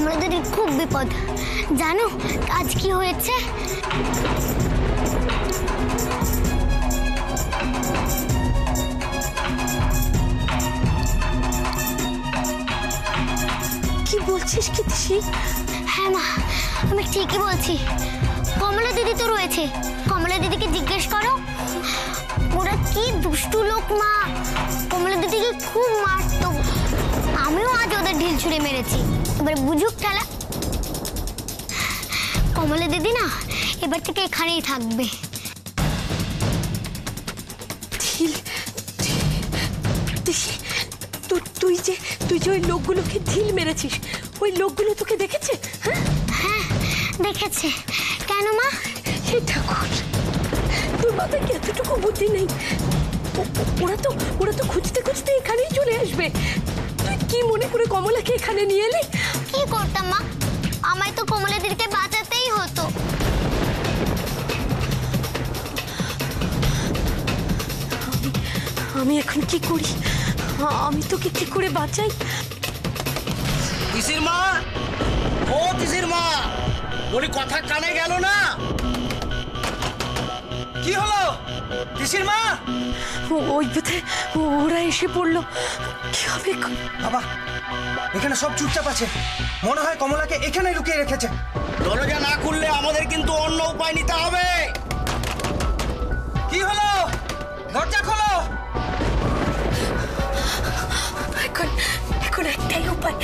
কমলা দিদির খুব বিপদ। জানো আজ কি হয়েছে? কি বলছিস কীর্তি? হ্যাঁ মা, আমি ঠিকই বলছি। কমলা দিদি তো রয়েছে, কমলা দিদিকে জিজ্ঞেস করো। ওরা কি দুষ্টু লোক মা, কমলা দিদিকে খুব মারতো। আমিও আজ ওদের ঢিল ছুঁড়ে মেরেছি, এবার বুঝুক খেলা। কমলা দিদি না এবার থেকে এখানেই থাকবে। তুই যে ওই লোকগুলোকে ঢিল মেরেছিস, ওই লোকগুলো তোকে দেখেছে? হ্যাঁ দেখেছে। কেন মা? হে ঠাকুর, তোর মাথায় কি এতটুকু বুদ্ধি নেই? ওরা তো খুঁজতে খুঁজতে এখানেই চলে আসবে। তুই কি মনে করে কমলাকে এখানে নিয়ে এলি? কি করতাম মা, আমায় তো কমলা দিদিকে বাঁচাতেই হতো। আমি এখন কি করি? আমি তোকে কি করে বাঁচাই? তিসির মা, ও তিসির মা, বলি কথা কানে গেল না? কি হলো তিসির মা? ওই বোধহয় ওরা এসে পড়লো। কি হবে বাবা? এখানে সব চুপচাপ আছে, মনে হয় কমলাকে এখানে লুকিয়ে রেখেছে। দরজা না খুললে আমাদের কিন্তু অন্য উপায় নিতে হবে। কি হলো? দরজা খোলো। এখন একটাই উপায়,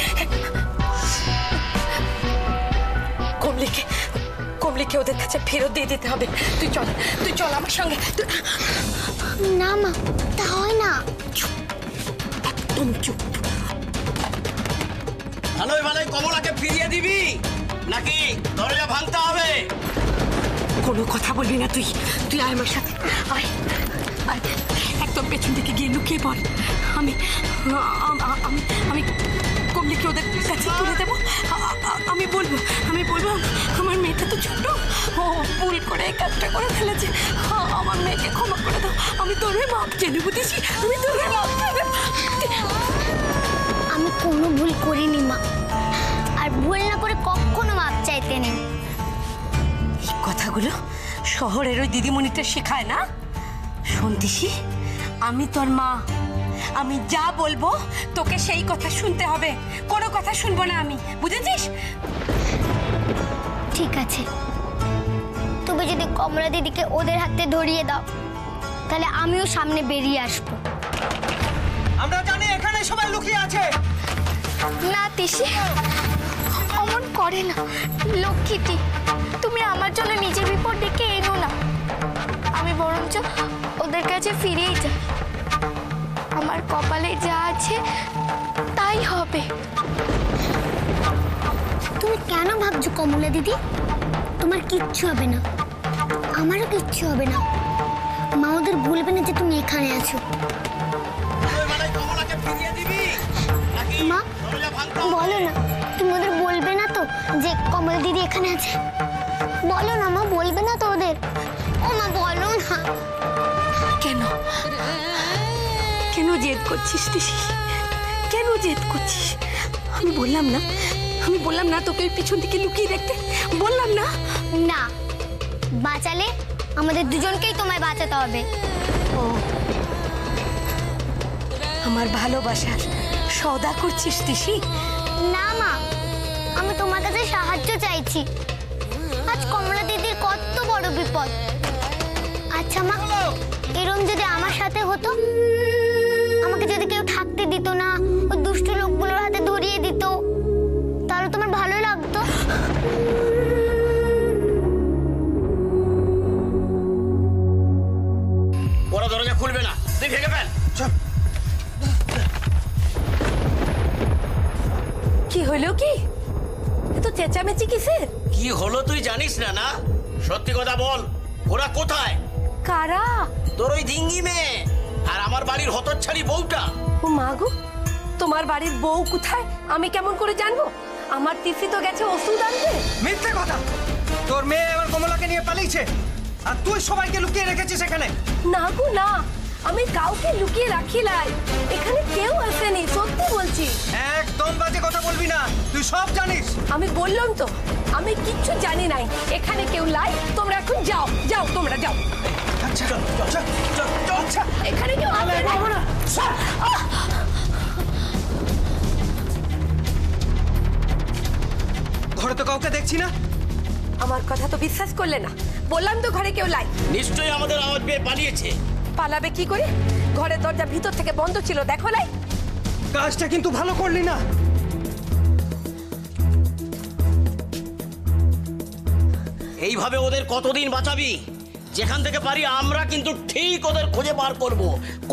কমলিকে ওদের কাছে ফেরত দিয়ে দিতে হবে। তুই চল আমার সঙ্গে। না মা, তা হয় না। একদম চুপ। ভালোই ভালোই কমলাকে ফিরিয়ে দিবি নাকি দরজা ভাঙতে হবে? কোনো কথা বলবি না তুই। আয় আমার সাথে, আয় একদম পেছন থেকে গিয়ে লুকিয়ে পড়। আমি কমলিকে ওদের কাছে তুলে দেবো। আমি বলবো আমার মেয়েটা তো ছোট, ও ভুল করে এই কাজটা করে ফেলেছে। আমার মেয়েকে ক্ষমা করে দাও। আমি তোর মাপ চেয়ে বুঝেছি, আমি তোর মাপ চেয়ে। আমি কোনো ভুল করিনি মা, আর ভুল না করে কখনো মাপ চাইতে নেই। এই কথাগুলো শহরের ওই দিদিমণিটা শেখায় না? শুনতিসি, আমি তোর মা, আমি যা বলবো তোকে সেই কথা শুনতে হবে, কোনো কথা শুনবো না আমি, বুঝেছিস? ঠিক আছে, তুমি যদি কমলা দিদিকে ওদের হাতে ধরিয়ে দাও তাহলে আমিও সামনে বেরিয়ে আসবো। আমরা জানি এখানে সবাই লুকিয়ে আছে। না তিসি, অমন করে না। লক্ষ্মীটি, তুমি আমার জন্য নিজের বিপদ ডেকে এনো না। আমি বরঞ্চ ওদের কাছে ফিরেই যাই। আমার কপালে যা আছে তাই হবে। তুমি কেন ভাবছো কমলা দিদি? তোমার কিচ্ছু হবে না, আমারও কিচ্ছু হবে না। মা ওদের বলবে না যে তুমি এখানে আছো। মা বলো না, তুমি ওদের বলবে না তো যে কমলা দিদি এখানে আছে? বলো না মা, বলবে না তো ওদের? ও মা বলো না। কেন জেদ করছিস তিসি? কেন জেদ করছিস? আমি বললাম না তোকে ওই পিছন থেকে লুকিয়ে রাখতে, বললাম না? না, বাঁচালে আমাদের দুজনকেই তোমায় বাঁচাতে হবে। ও, আমার ভালোবাসার সওদা করছিস তিসি? না মা, আমি তোমার কাছে সাহায্য চাইছি। আজ কমলা দিদির কত বড় বিপদ। আচ্ছা মা, এরম যদি আমার সাথে হতো, আমাকে যদি কেউ থাকতে দিত না, ওই দুষ্টু লোকগুলোর হাতে ধরিয়ে দিত, তাহলে তোমার ভালো লাগতো? ওরা দরজা খুলবে না, তুই ভেঙে ফেল। কি হলো? কি এত চেঁচামেচি কিসের? কি হলো তুই জানিস না? না সত্যি কথা বল, ওরা কোথায়? কারা? তোর ওই ডিঙ্গি মেয়ে আর আমার বাড়ির হতচ্ছাড়ি বউটা। ও মা গো, তোমার বাড়ির বউ কোথায় আমি কেমন করে জানবো? আমার তিসি তো গেছে ওষুধ আনতে। মিথ্যে কথা, তোর মেয়ে আমার কমলাকে নিয়ে পালিয়েছে আর তুই সবাইকে লুকিয়ে রেখেছিস এখানে। না গো না, আমি কাউকে লুকিয়ে রাখি নাই, এখানে কেউ আসেনি, সত্যি বলছি। একদম বাজে কথা বলবি না, তুই সব জানিস। আমি বললাম তো আমি কিচ্ছু জানি নাই। এখানে কেউ লাই, তোমরা এখন যাও যাও, তোমরা যাও। আচ্ছা আচ্ছা এখানে কেউ আসবে না। ঘরে তো কাউকে দেখছি না। আমার কথা তো বিশ্বাস করলে না। বললাম তো ঘরে কেউ লাই। নিশ্চয়ই আমাদের আওয়াজ পেয়ে পালিয়েছে। পালাবে কি করে? ঘরের দরজা ভিতর থেকে বন্ধ ছিল, দেখো লাই। কাজটা কিন্তু ভালো করলি না। এইভাবে ওদের কতদিন বাঁচাবি? যেখান থেকে পারি আমরা কিন্তু ঠিক ওদের খুঁজে বার করব,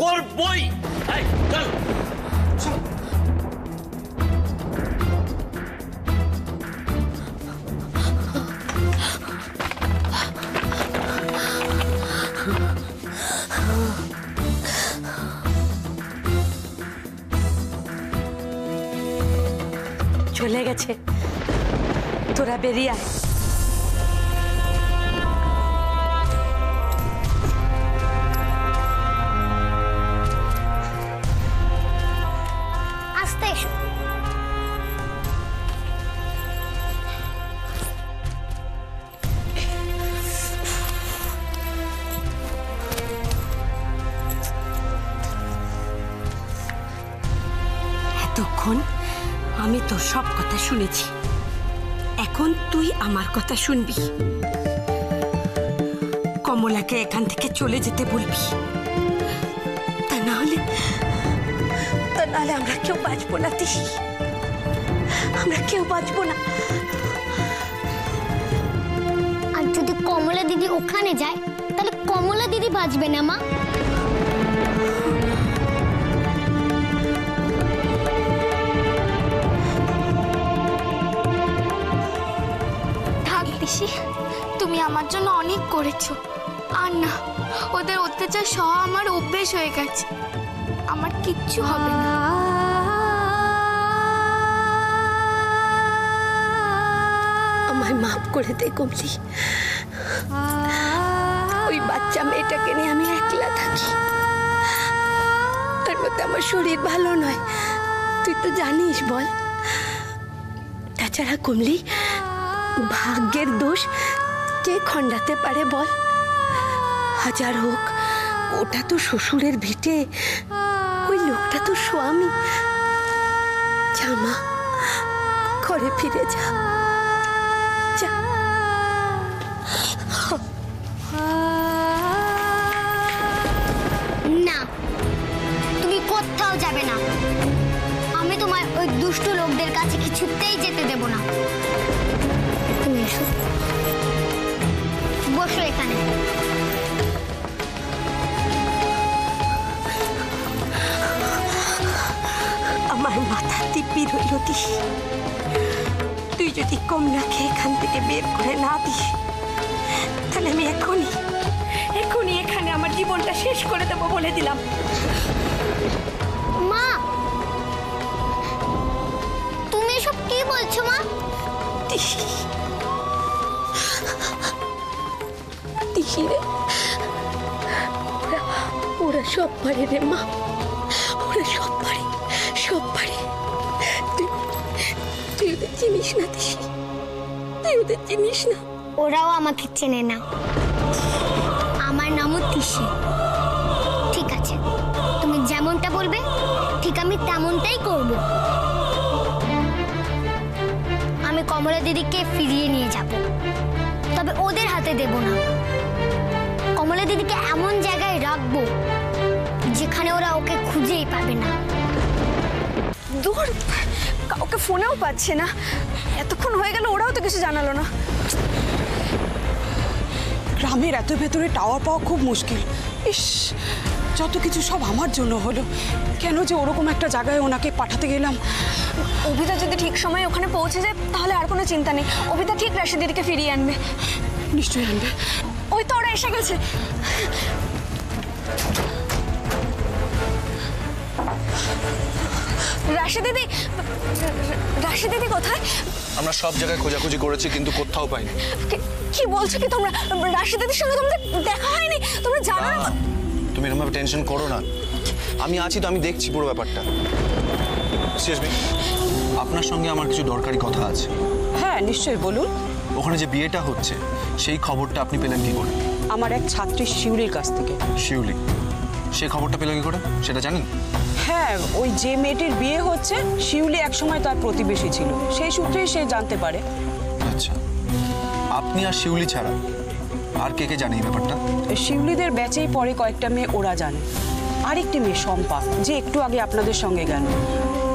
করবই। এই, চল। চলে গেছে, তোরা বেরিয়ে আয়। আসতে এসো। এতক্ষণ আমি তোর সব কথা শুনেছি, এখন তুই আমার কথা শুনবি। কমলাকে এখান থেকে চলে যেতে বলবি, তা না হলে আমরা কেউ বাঁচবো না তিশি, আমরা কেউ বাঁচবো না। আর যদি কমলা দিদি ওখানে যায় তাহলে কমলা দিদি বাঁচবে না মা। থাক পিসি, তুমি আমার জন্য অনেক করেছো। আর না, ওদের অত্যাচার সহ আমার অভ্যেস হয়ে গেছে। আমার কিচ্ছু হবে না। আমায় মাফ করে দে কমলি। ওই বাচ্চা মেয়েটাকে নিয়ে আমি একলা থাকি, তার মধ্যে আমার শরীর ভালো নয়, তুই তো জানিস। বল, তাছাড়া কমলি, ভাগ্যের দোষ কে খণ্ডাতে পারে বল? হাজার হোক, ওটা তো শ্বশুরের ভিটে, ওই লোকটা তো স্বামী। যা মা, ঘরে ফিরে যা, যা। না, তুমি কোথাও যাবে না। আমি তোমার ওই দুষ্ট লোকদের কাছে কিছুতেই যেতে দেব না। তুমি এসো, বসো এখানে। আমার মাথা দিব্যি রইল দিস। তুই যদি কমলাকে এখান থেকে বের করে না দিস, তাহলে আমি এখনই এখানে আমার জীবনটা শেষ করে দেবো বলে দিলাম। মা, তুমি এসব কি বলছো মা? দিশি রে, ওরা সব পারে রে মা, ওরা সব পারে, সব পারে। তুই ওদের চিনিস না দিশি, তুই ওদের চিনিস না। ওরাও আমাকে চেনে না। আমার নামও তিশি। ঠিক আছে, তুমি যেমনটা বলবে ঠিক আমি তেমনটাই করব। আমি কমলা দিদিকে ফিরিয়ে নিয়ে যাব, তবে ওদের হাতে দেব না। কমলা দিদিকে এমন জায়গায় রাখবো যেখানে ওরা ওকে খুঁজেই পাবে না। দূর, কাউকে ফোনেও পাচ্ছে না। এতক্ষণ হয়ে গেল, ওরাও তো কিছু জানালো না। গ্রামের এত ভেতরে টাওয়ার পাওয়া খুব মুশকিল। ইস, যত কিছু সব আমার জন্য হলো। কেন যে ওরকম একটা জায়গায় ওনাকে পাঠাতে গেলাম। অভিতা যদি ঠিক সময়ে ওখানে পৌঁছে যায় তাহলে আর কোনো চিন্তা নেই। অভিতা ঠিক রাশিদিদিকে ফিরিয়ে আনবে। নিশ্চয়ই আনবে। ওই তো ওরা এসে গেছে। রাশি দিদি কোথায়? আমরা সব জায়গায় খোঁজাখুঁজি করেছি কিন্তু কোথাও পাইনি। কি বলছো কি তোমরা? রাশি দিদির সঙ্গে তোমাদের দেখা হয়নি? তোমরা জানো না? তুমি এরকম টেনশন করো না, আমি আছি তো, আমি দেখছি পুরো ব্যাপারটা। এক্সকিউজ মি, আপনার সঙ্গে আমার কিছু দরকারি কথা আছে। হ্যাঁ নিশ্চয়ই বলুন। ওখানে যে বিয়েটা হচ্ছে সেই খবরটা আপনি পেলেন কি করে? আমার এক ছাত্রী শিউলির কাছ থেকে। শিউলি, সেই খবরটা পেলেন কি করে সেটা জানেন? হ্যাঁ, ওই যে মেয়েটির বিয়ে হচ্ছে শিউলি একসময় তার প্রতিবেশী ছিল, সেই সূত্রেই সে জানতে পারে। আচ্ছা, আপনি আর শিউলি ছাড়া আর কে কে জানে এই ব্যাপারটা? শিউলিদের ব্যাচেই পরে কয়েকটা মেয়ে ওরা জানে। আরেকটি মেয়ে শম্পা, যে একটু আগে আপনাদের সঙ্গে গেল,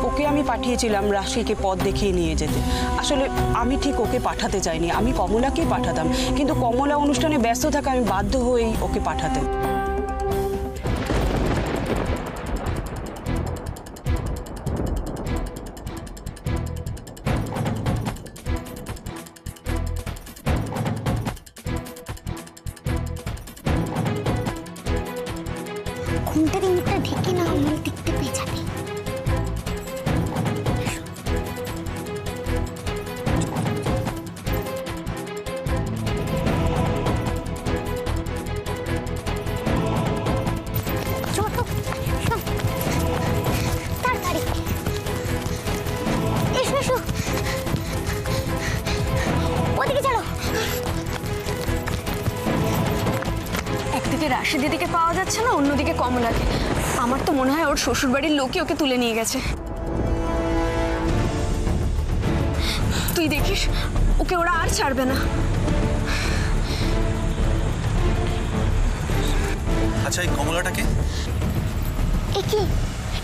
ওকে আমি পাঠিয়েছিলাম রাশিকে পথ দেখিয়ে নিয়ে যেতে। আসলে আমি ঠিক ওকে পাঠাতে চাইনি, আমি কমলাকেই পাঠাতাম, কিন্তু কমলা অনুষ্ঠানে ব্যস্ত থাকা আমি বাধ্য হয়েই ওকে পাঠাতে। ঘুমটা দিনটা ঢেকে না আমার দেখতে পেয়ে যাবে। ছোট, শোন। তাড়াতাড়ি এসো এসো, ওদিকে চলো। একদিকে রাশি দিদিকে পাওয়া যাচ্ছে না, অন্যদিকে কমলাকে। আমার তো মনে হয় ওর শ্বশুরবাড়ির লোকই ওকে তুলে নিয়ে গেছে। তুই দেখিস ওকে ওরা আর ছাড়বে না। আচ্ছা, এই কমলাটাকে? এ কি,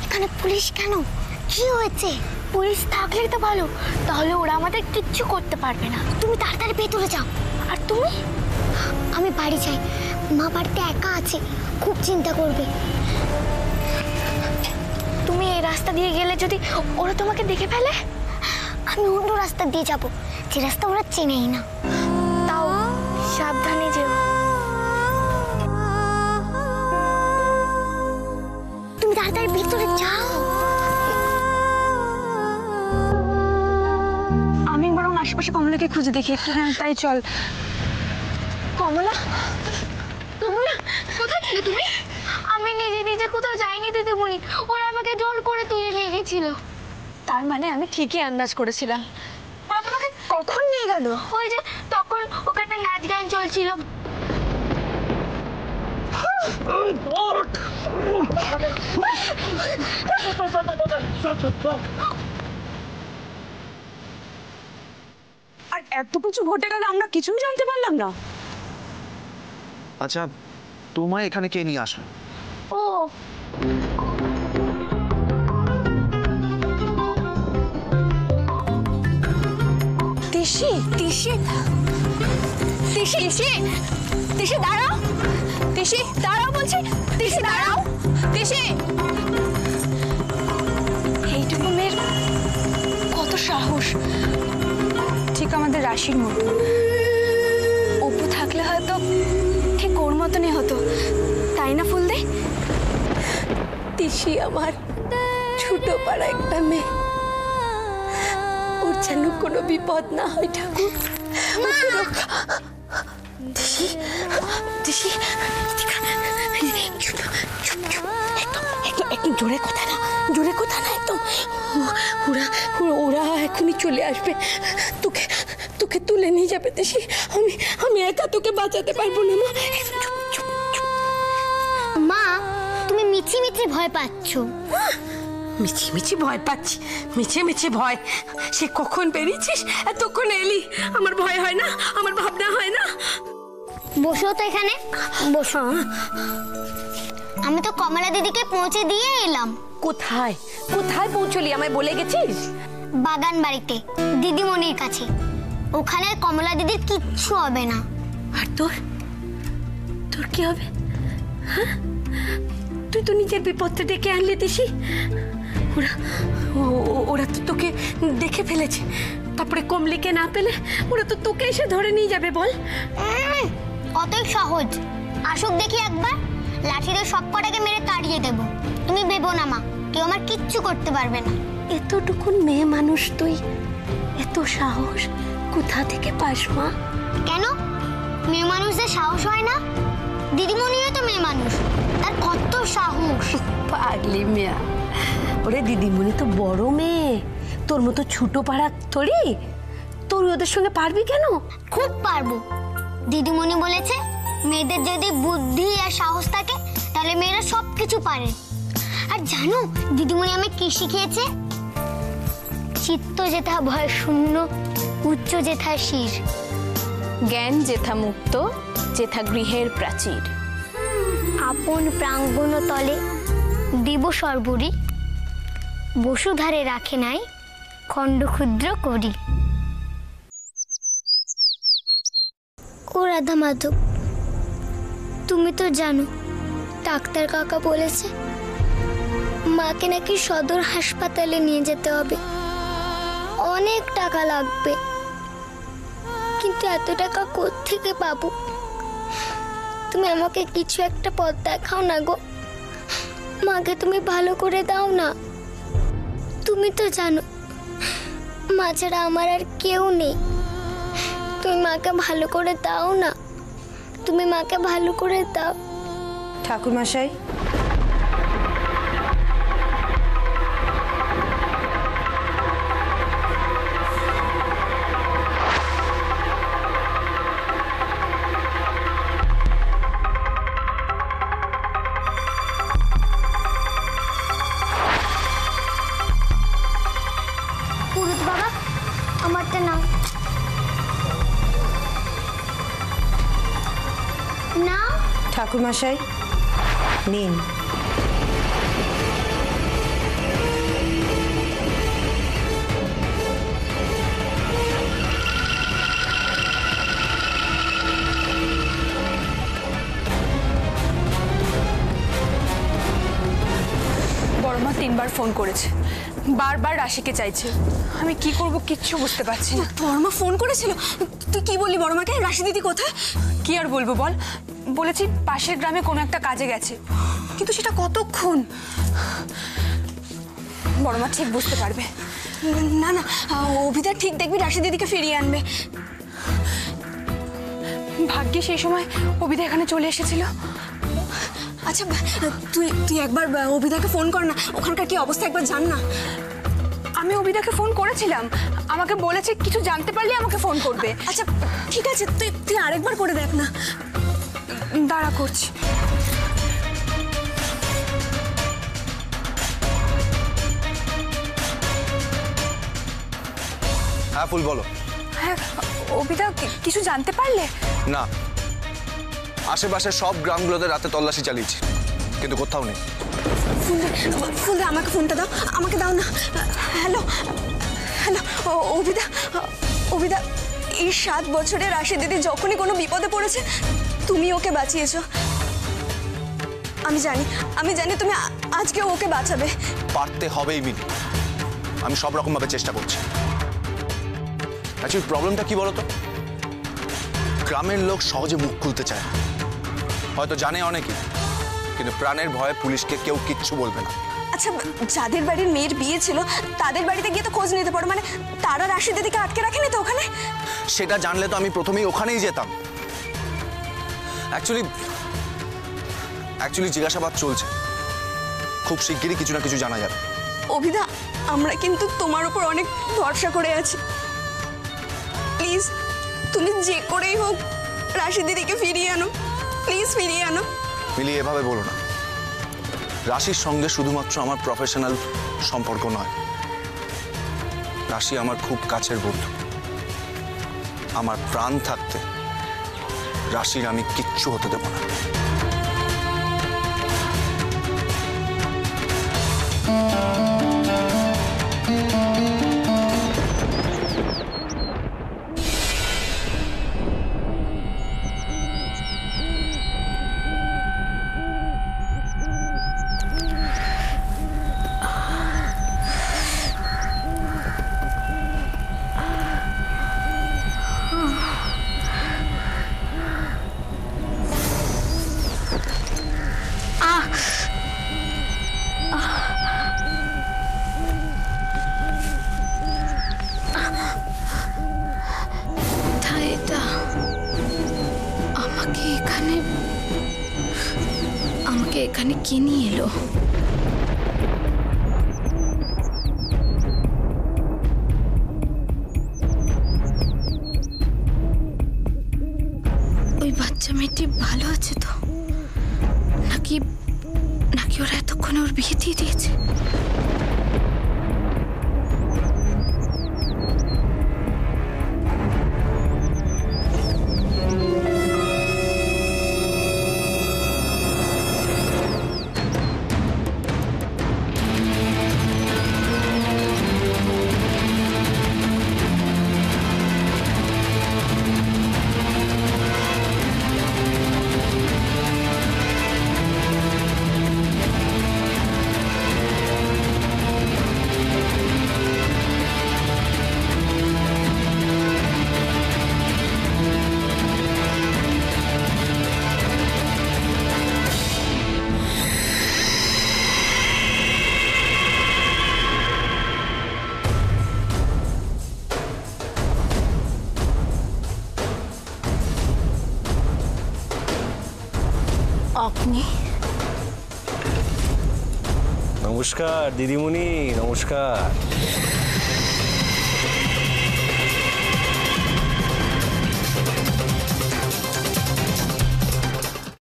এখানে পুলিশ কেন? কি হয়েছে? পুলিশ থাকলে তো ভালো, তাহলে ওরা আমাদের কিচ্ছু করতে পারবে না। তুমি তাড়াতাড়ি ভেতরে যাও। আর তুমি? আমি বাড়ি যাই, মা বাড়িতে একা আছে, খুব চিন্তা করবে। তুমি এই রাস্তা দিয়ে গেলে যদি ওরা তোমাকে দেখে ফেলে? আমি অন্য রাস্তা দিয়ে যাব, যে রাস্তা ওরা চেনেই না। তাও সাবধানে যেও। তুমি তাড়াতাড়ি ভিতরে যাও। আমি বরং আশেপাশে কমলাকে খুঁজে দেখি একটু। হ্যাঁ তাই চল। কমলা, কমলা কোথায় ছিলে তুমি? আমি নিজে নিজে কোথাও যাইনি দিদিমণি, ওরা আমাকে জোর করে তুলে নিয়ে গেছিল। তার মানে আমি ঠিকই আন্দাজ করেছিলাম। ওরা তোমাকে কখন নিয়ে গেল? ওই যে তখন ওখানে নাচ গান চলছিল। আর এত কিছু ঘটে গেল, আমরা কিছুই জানতে পারলাম না। আচ্ছা, তোমায় এখানে কে নিয়ে আসে? ও তিশি, তিশি, তিশি, তিশি, তিশি দাঁড়াও, তিশি দাঁড়াও বলছি, তিশি দাঁড়াও, তিশি। এইটুকু মেয়ের কত সাহস, ঠিক আমাদের রাশির মতো। অপু থাকলে হয়তো ঠিক ওর মতনই হতো, তাই না ফুলদে? তিশি আমার ছোট পাড়া একটা মেয়ে, ওর যেন কোনো বিপদ না হয় ঠাকুর। ওকে রক্ষা। তিশি, তিশি, চুপ চুপ চুপ, একদম একদম একদম জোরে কথা না, জোরে কথা না একদম। ওরা ওরা এখনই চলে আসবে, তোকে তোকে তুলে নিয়ে যাবে তিশি। আমি আমি একা তোকে বাঁচাতে পারবো না মা। একদম চুপ চুপ চুপ। মা, তুমি মিছি মিছি ভয় পাচ্ছ। মিছি মিছি ভয় পাচ্ছি? মিছে মিছে ভয়? সে কখন বেরিয়েছিস, এতক্ষণ এলি, আমার ভয় হয় না, আমার ভাবনা হয় না? বসো তো এখানে, বসো। আমি তো কমলা দিদিকে পৌঁছে দিয়ে এলাম। কোথায় কোথায় পৌঁছলি আমায় বলে গেছিস? বাগান বাড়িতে দিদিমণির কাছে। ওখানে কমলা দিদির কিচ্ছু হবে না। আর তোর তোর কি হবে? হ্যাঁ, তুই তো নিজের বিপদটা ডেকে আনলি দিসি। ওরা ওরা তো তোকে দেখে ফেলেছে, তারপরে কমলিকে না পেলে ওরা তো তোকে এসে ধরে নিয়ে যাবে। বল, অতই সহজ। আসুক দেখি একবার, লাঠিতে সব কটাকে মেরে তাড়িয়ে দেব। তুমি ভেবো না মা, কেউ আমার কিচ্ছু করতে পারবে না। এতটুকুন মেয়ে মানুষ তুই, এত সাহস কোথা থেকে পাস মা? কেন মেয়ে মানুষদের সাহস হয় না? দিদিমণিও তো মেয়ে মানুষ, তার কত সাহস। পাগলি মেয়া, ওরে দিদিমণি তো বড় মেয়ে, তোর মতো ছোট পাড়া থরি, তুই ওদের সঙ্গে পারবি কেন? খুব পারবো। দিদিমণি বলেছে মেয়েদের যদি বুদ্ধি আর সাহস থাকে তাহলে মেয়েরা সবকিছু পারে। আর জানো দিদিমণি আমায় কি শিখিয়েছে? চিত্ত যেথা ভয় শূন্য, উচ্চ যেথা শির। জ্ঞান যেথা মুক্ত, যেথা গৃহের প্রাচীর। আপন প্রাঙ্গণ তলে দিব সর্বরি, বসুধারে রাখে নাই খণ্ড ক্ষুদ্র করি। ও রাধা মাধব, তুমি তো জানো ডাক্তার কাকা বলেছে মাকে নাকি সদর হাসপাতালে নিয়ে যেতে হবে, অনেক টাকা লাগবে। কিন্তু এত টাকা কোত্থেকে পাবো? তুমি আমাকে কিছু একটা পথ দেখাও না গো। মাকে তুমি ভালো করে দাও না। তুমি তো জানো মা ছাড়া আমার আর কেউ নেই। তুমি মাকে ভালো করে দাও না, তুমি মাকে ভালো করে দাও। ঠাকুরমশাই, পুরুত বাবা, আমারটা নাও। নাও। ঠাকুরমশাই নিন। বড়মা 3বার ফোন করেছে, বারবার রাশিকে চাইছে। আমি কি করব কিচ্ছু বুঝতে পারছি না। বড়মা ফোন করেছিল? তুই কি বললি বড়মাকে? রাশি দিদি কোথায়? কি আর বলবো বল, বলেছি পাশের গ্রামে কোনো একটা কাজে গেছে, কিন্তু সেটা কতক্ষণ। বড়মা ঠিক বুঝতে পারবে। না না, অভিদা ঠিক দেখবি রাশি দিদিকে ফিরিয়ে আনবে। ভাগ্যে সেই সময় অবিদা এখানে চলে এসেছিল। আচ্ছা তুই একবার অভিদাকে ফোন কর না, ওখানকার কি অবস্থা একবার জান না। আমি অবিদাকে ফোন করেছিলাম, আমাকে বলেছে কিছু জানতে পারলে আমাকে ফোন করবে। আচ্ছা ঠিক আছে, তুই আরেকবার করে দেখ না। দাঁড়া করছি। হ্যাঁ ফুল বলো। হ্যাঁ অবিদা, কিছু জানতে পারলে? না, আশেপাশের সব গ্রামগুলোতে রাতে তল্লাশি চালিয়েছি, কিন্তু কোথাও নেই। ফোন দে, আমাকে ফোনটা দাও, আমাকে দাও না। হ্যালো হ্যালো, অভিদা এই 7 বছরে রাশি দিদি যখনই কোনো বিপদে পড়েছে তুমি ওকে বাঁচিয়েছো। আমি জানি তুমি আজকে ওকে বাঁচাবে। পারতে হবেই মিলি, আমি সব রকম ভাবে চেষ্টা করছি। অ্যাকচুয়ালি প্রবলেমটা কি বলতো, গ্রামের লোক সহজে মুখ খুলতে চায় না। হয়তো জানে অনেকে, কিন্তু প্রাণের ভয়ে পুলিশকে কেউ কিচ্ছু বলবে না। আচ্ছা যাদের বাড়ির মেয়ের বিয়ে ছিল তাদের বাড়িতে গিয়ে তো খোঁজ নিতে পারো, মানে তারা রাশি দিদিকে আটকে রাখেনি তো ওখানে? সেটা জানলে তো আমি প্রথমেই ওখানেই যেতাম। অ্যাকচুয়ালি জিজ্ঞাসাবাদ চলছে, খুব শিগগিরই কিছু না কিছু জানা যাবে। অভিদা, আমরা কিন্তু তোমার উপর অনেক ভরসা করে আছি। প্লিজ তুমি যে করেই হোক রাশি দিদিকে ফিরিয়ে আনো, প্লিজ ফিরিয়ে আনো। মিলি এভাবে বলো না, রাশির সঙ্গে শুধুমাত্র আমার প্রফেশনাল সম্পর্ক নয়, রাশি আমার খুব কাছের বন্ধু। আমার প্রাণ থাকতে রাশির আমি কিচ্ছু হতে দেব না। এখানে কে নিয়ে এলো? বাচ্চা মেয়েটি ভালো আছে তো, নাকি নাকি ওরা এতক্ষণে ওর বিয়ে দিয়ে দিয়েছে? আপনি? নমস্কার দিদিমণি, নমস্কার।